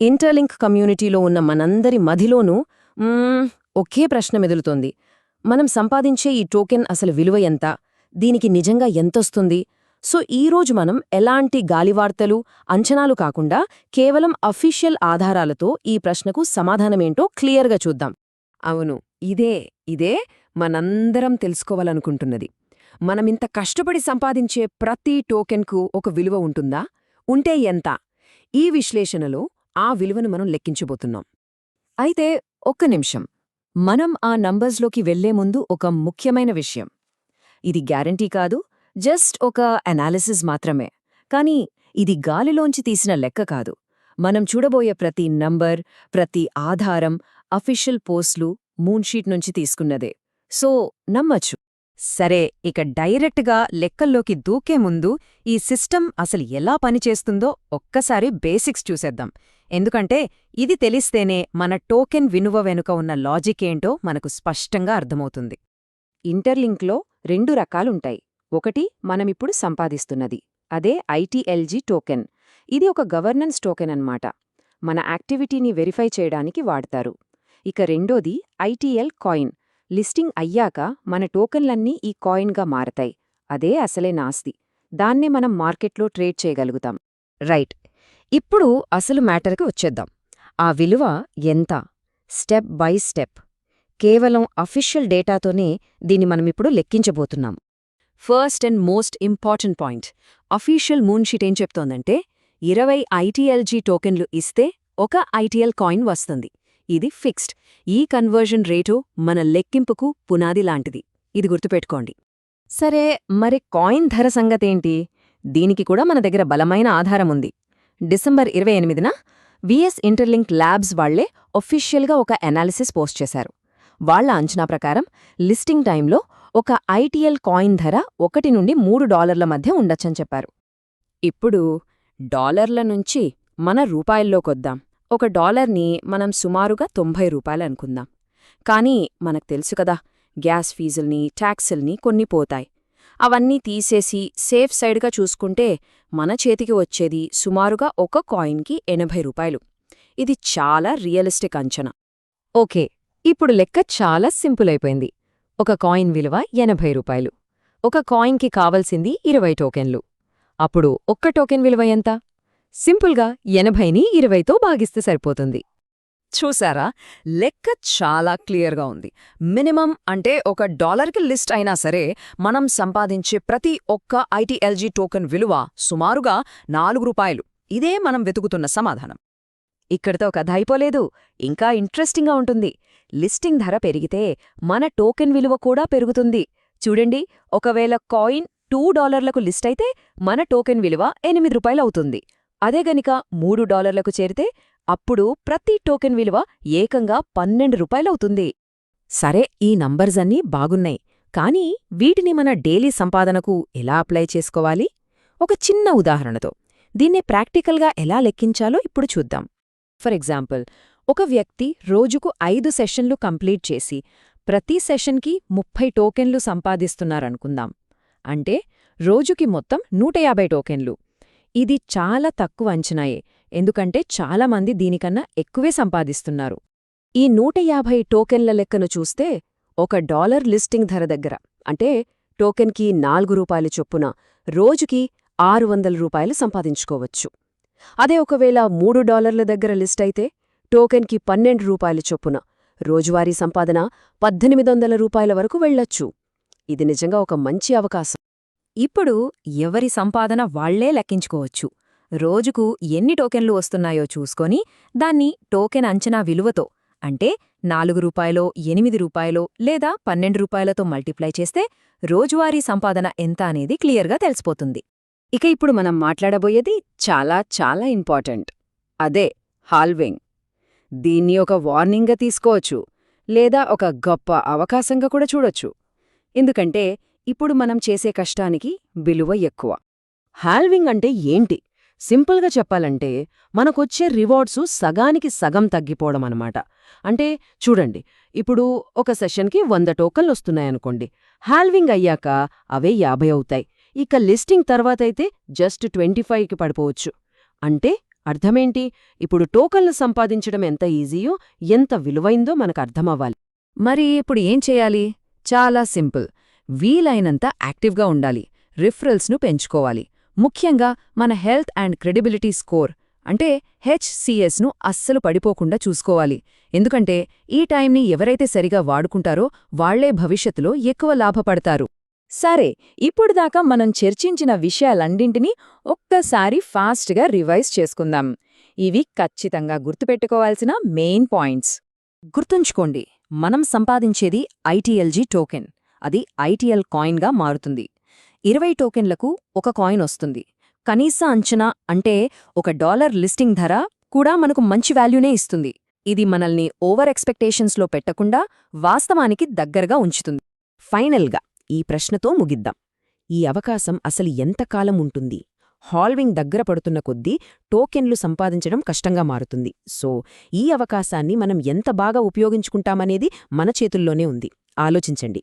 Interlink కమ్యూనిటీలో ఉన్న మనందరి మదిలోనూ ఒకే ప్రశ్న మెదులుతోంది. మనం సంపాదించే ఈ టోకెన్ అసలు విలువ ఎంత? దీనికి నిజంగా ఎంతొస్తుంది? సో ఈరోజు మనం ఎలాంటి గాలివార్తలు, అంచనాలు కాకుండా కేవలం అఫీషియల్ ఆధారాలతో ఈ ప్రశ్నకు సమాధానమేంటో క్లియర్గా చూద్దాం. అవును, ఇదే మనందరం తెలుసుకోవాలనుకుంటున్నది. మనమింత కష్టపడి సంపాదించే ప్రతి టోకెన్కు ఒక విలువ ఉంటుందా? ఉంటే ఎంత? ఈ విశ్లేషణలో ఆ విలువను మనం లెక్కించబోతున్నాం. అయితే ఒక్క నిమిషం, మనం ఆ నంబర్స్లోకి వెళ్లే ముందు ఒక ముఖ్యమైన విషయం. ఇది గ్యారంటీ కాదు, జస్ట్ ఒక అనాలిసిస్ మాత్రమే. కానీ ఇది గాలిలోంచి తీసిన లెక్క కాదు. మనం చూడబోయే ప్రతి నంబర్, ప్రతి ఆధారం అఫీషియల్ పోస్టులు, మూన్షీట్ నుంచి తీసుకున్నదే. సో నమ్మచ్చు. సరే, ఇక డైరెక్ట్గా లెక్కల్లోకి దూకే ముందు ఈ సిస్టమ్ అసలు ఎలా పనిచేస్తుందో ఒక్కసారి బేసిక్స్ చూసేద్దాం. ఎందుకంటే ఇది తెలిస్తేనే మన టోకెన్ వినువ వెనుక ఉన్న లాజికేంటో మనకు స్పష్టంగా అర్థమవుతుంది. ఇంటర్లింక్లో 2 రకాలుంటాయి. ఒకటి మనమిప్పుడు సంపాదిస్తున్నది, అదే ఐటీఎల్జీ టోకెన్. ఇది ఒక గవర్నెన్స్ టోకెన్ అన్నమాట. మన యాక్టివిటీని వెరిఫై చేయడానికి వాడతారు. ఇక రెండోది ఐటీఎల్ కాయిన్. లిస్టింగ్ అయ్యాక మన టోకెన్లన్నీ ఈ కాయిన్గా మారతాయి. అదే అసలైన ఆస్తి. దాన్నే మనం మార్కెట్లో ట్రేడ్ చేయగలుగుతాం. రైట్, ఇప్పుడు అసలు మ్యాటర్కి వచ్చేద్దాం. ఆ విలువ ఎంత? స్టెప్ బై స్టెప్, కేవలం అఫీషియల్ డేటాతోనే దీన్ని మనమిప్పుడు లెక్కించబోతున్నాం. First and most important point, official మూన్షీట్ ఏం చెప్తోందంటే 20 ఐటీఎల్జీ టోకెన్లు ఇస్తే ఒక ఐటీఎల్ కాయిన్ వస్తుంది. ఇది ఫిక్స్డ్. ఈ కన్వర్జన్ రేటు మన లెక్కింపుకు పునాది లాంటిది. ఇది గుర్తుపెట్టుకోండి. సరే, మరి కాయిన్ ధర సంగతేంటి? దీనికి కూడా మన దగ్గర బలమైన ఆధారముంది. డిసెంబర్ 28న విఎస్ ఇంటర్లింక్ ల్యాబ్స్ వాళ్లే ఒఫీషియల్గా ఒక అనాలిసిస్ పోస్ట్ చేశారు. వాళ్ల అంచనా ప్రకారం లిస్టింగ్ టైంలో ఒక ఐటీఎల్ కాయిన్ ధర $1 నుండి $3 మధ్య ఉండొచ్చని చెప్పారు. ఇప్పుడు డాలర్ల నుంచి మన రూపాయల్లోకొద్దాం. ఒక డాలర్ని మనం సుమారుగా $90 అనుకుందాం. కానీ మనకు తెలుసు కదా, గ్యాస్ ఫీజుల్ని, ట్యాక్సుల్ని కొన్ని పోతాయి. అవన్నీ తీసేసి సేఫ్ సైడ్గా చూసుకుంటే మన చేతికి వచ్చేది సుమారుగా ఒక కాయిన్కి $80. ఇది చాలా రియలిస్టిక్ అంచనా. ఓకే, ఇప్పుడు లెక్క చాలా సింపుల్ అయిపోయింది. ఒక కాయిన్ విలువ $80. ఒక కాయిన్కి కావలసింది 20 టోకెన్లు. అప్పుడు ఒక్క టోకెన్ విలువ ఎంత? సింపుల్గా 80ని 20తో భాగిస్తే సరిపోతుంది. చూసారా, లెక్క చాలా క్లియర్గా ఉంది. మినిమం అంటే $1కి లిస్ట్ అయినా సరే మనం సంపాదించే ప్రతి ఒక్క ఐటీఎల్జీ టోకెన్ విలువ సుమారుగా $4. ఇదే మనం వెతుకుతున్న సమాధానం. ఇక్కడితో కథ అయిపోలేదు, ఇంకా ఇంట్రెస్టింగ్గా ఉంటుంది. లిస్టింగ్ ధర పెరిగితే మన టోకెన్ విలువ కూడా పెరుగుతుంది. చూడండి, ఒకవేళ కాయిన్ $2లకు లిస్ట్ అయితే మన టోకెన్ విలువ $8 అవుతుంది. అదే గనిక $3లకు చేరితే అప్పుడు ప్రతి టోకెన్ విలువ ఏకంగా $12 అవుతుంది. సరే, ఈ నంబర్సన్నీ బాగున్నాయి, కానీ వీటిని మన డైలీ సంపాదనకు ఎలా అప్లై చేసుకోవాలి? ఒక చిన్న ఉదాహరణతో దీన్నే ప్రాక్టికల్గా ఎలా లెక్కించాలో ఇప్పుడు చూద్దాం. ఫర్ ఎగ్జాంపుల్, ఒక వ్యక్తి రోజుకు 5 సెషన్లు కంప్లీట్ చేసి ప్రతి సెషన్కి 30 టోకెన్లు సంపాదిస్తున్నారనుకుందాం. అంటే రోజుకి మొత్తం 150 టోకెన్లు. ఇది చాలా తక్కువ అంచనాయే, ఎందుకంటే చాలామంది దీనికన్నా ఎక్కువే సంపాదిస్తున్నారు. ఈ 150 టోకెన్ల లెక్కను చూస్తే $1 లిస్టింగ్ ధర దగ్గర, అంటే టోకెన్కి $4 చొప్పున రోజుకి $600 సంపాదించుకోవచ్చు. అదే ఒకవేళ $3 దగ్గర లిస్ట్ అయితే టోకెన్కి $12 చొప్పున రోజువారీ సంపాదన $1800 వరకు వెళ్లొచ్చు. ఇది నిజంగా ఒక మంచి అవకాశం. ఇప్పుడు ఎవరి సంపాదన వాళ్లే లెక్కించుకోవచ్చు. రోజుకు ఎన్ని టోకెన్లు వస్తున్నాయో చూసుకొని దాన్ని టోకెన్ అంచనా విలువతో, అంటే $4, $8 లేదా $12తో మల్టిప్లై చేస్తే రోజువారీ సంపాదన ఎంత అనేది క్లియర్గా తెలిసిపోతుంది. ఇక ఇప్పుడు మనం మాట్లాడబోయేది చాలా చాలా ఇంపార్టెంట్. అదే హాల్వింగ్. దీన్ని ఒక వార్నింగ్గా తీసుకోవచ్చు, లేదా ఒక గొప్ప అవకాశంగా కూడా చూడొచ్చు. ఎందుకంటే ఇప్పుడు మనం చేసే కష్టానికి విలువ ఎక్కువ. హాల్వింగ్ అంటే ఏంటి? సింపుల్గా చెప్పాలంటే మనకొచ్చే రివార్డ్సు సగానికి సగం తగ్గిపోవడం అన్నమాట. అంటే చూడండి, ఇప్పుడు ఒక సెషన్కి 100 టోకన్లు వస్తున్నాయనుకోండి. హాల్వింగ్ అయ్యాక అవే 50 అవుతాయి. ఇక లిస్టింగ్ తర్వాతైతే జస్ట్ 25కి పడిపోవచ్చు. అంటే అర్థమేంటి? ఇప్పుడు టోకన్లు సంపాదించడం ఎంత ఈజీయో, ఎంత విలువైందో మనకు అర్థమవ్వాలి. మరి ఇప్పుడు ఏం చేయాలి? చాలా సింపుల్. వీలైనంత యాక్టివ్గా ఉండాలి. రిఫరల్స్ను పెంచుకోవాలి. ముఖ్యంగా మన హెల్త్ అండ్ క్రెడిబిలిటీ స్కోర్ అంటే HCSను అస్సలు పడిపోకుండా చూసుకోవాలి. ఎందుకంటే ఈ టైంని ఎవరైతే సరిగా వాడుకుంటారో వాళ్లే భవిష్యత్తులో ఎక్కువ లాభపడతారు. సరే, ఇప్పుడుదాకా మనం చర్చించిన విషయాలన్నింటినీ ఒక్కసారి ఫాస్ట్గా రివైజ్ చేసుకుందాం. ఇవి ఖచ్చితంగా గుర్తుపెట్టుకోవాల్సిన మెయిన్ పాయింట్స్. గుర్తుంచుకోండి, మనం సంపాదించేది ITLG టోకెన్. అది ITL కాయిన్గా మారుతుంది. 20 టోకెన్లకు ఒక కాయిన్ వస్తుంది. కనీస అంచనా అంటే $1 లిస్టింగ్ ధర కూడా మనకు మంచి వాల్యూనే ఇస్తుంది. ఇది మనల్ని ఓవర్ ఎక్స్పెక్టేషన్స్లో పెట్టకుండా వాస్తవానికి దగ్గరగా ఉంచుతుంది. ఫైనల్గా ఈ ప్రశ్నతో ముగిద్దాం. ఈ అవకాశం అసలు ఎంతకాలం ఉంటుంది? హాల్వింగ్ దగ్గర పడుతున్న కొద్దీ టోకెన్లు సంపాదించడం కష్టంగా మారుతుంది. సో ఈ అవకాశాన్ని మనం ఎంత బాగా ఉపయోగించుకుంటామనేది మన చేతుల్లోనే ఉంది. ఆలోచించండి.